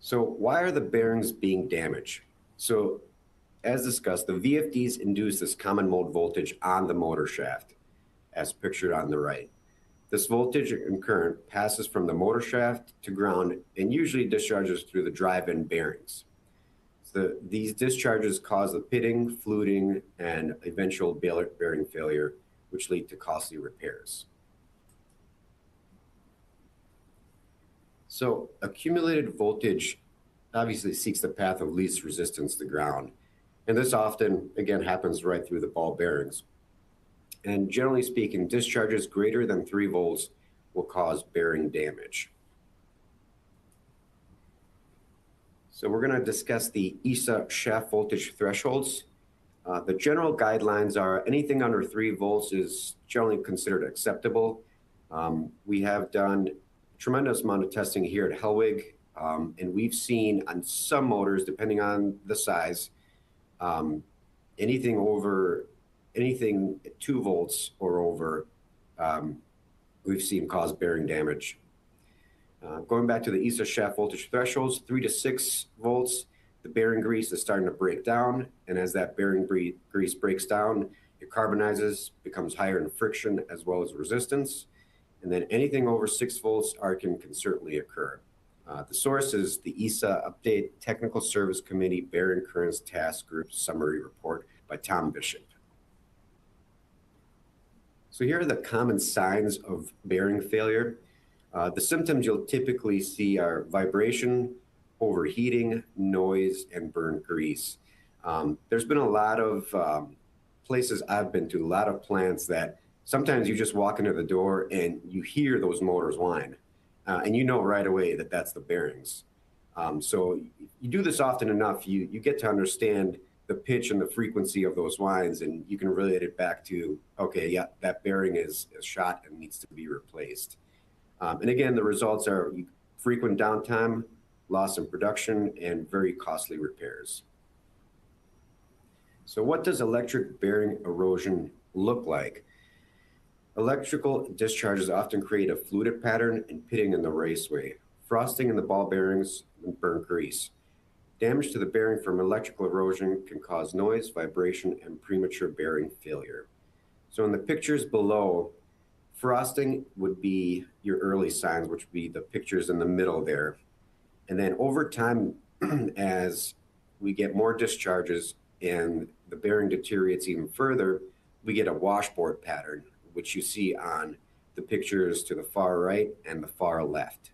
So why are the bearings being damaged? So as discussed, the VFDs induce this common mode voltage on the motor shaft, as pictured on the right. This voltage and current passes from the motor shaft to ground and usually discharges through the drive-in bearings. So these discharges cause the pitting, fluting, and eventual bearing failure, which lead to costly repairs. So accumulated voltage obviously seeks the path of least resistance to ground. And this often, again, happens right through the ball bearings. And generally speaking, discharges greater than 3 volts will cause bearing damage. So we're going to discuss the ESA shaft voltage thresholds. The general guidelines are anything under 3 volts is generally considered acceptable. We have done a tremendous amount of testing here at Hellwig, and we've seen on some motors, depending on the size, anything 2 volts or over, we've seen cause bearing damage. Going back to the ESA shaft voltage thresholds, 3 to 6 volts, the bearing grease is starting to break down. And as that bearing grease breaks down, it carbonizes, becomes higher in friction as well as resistance. And then anything over 6 volts, arcing can certainly occur. The source is the ESA Update Technical Service Committee Bearing Currents Task Group Summary Report by Tom Bishop. So here are the common signs of bearing failure. The symptoms you'll typically see are vibration, overheating, noise, and burnt grease. There's been a lot of places I've been to, a lot of plants that sometimes you just walk into the door and you hear those motors whine, and you know right away that that's the bearings. So you do this often enough, you get to understand the pitch and the frequency of those whines, and you can relate it back to, okay, yeah, that bearing is shot and needs to be replaced. And again, the results are frequent downtime, loss in production, and very costly repairs. So what does electric bearing erosion look like? Electrical discharges often create a fluted pattern and pitting in the raceway, frosting in the ball bearings, and burnt grease. Damage to the bearing from electrical erosion can cause noise, vibration, and premature bearing failure. So in the pictures below, frosting would be your early signs, which would be the pictures in the middle there. And then over time, as we get more discharges and the bearing deteriorates even further, we get a washboard pattern, which you see on the pictures to the far right and the far left.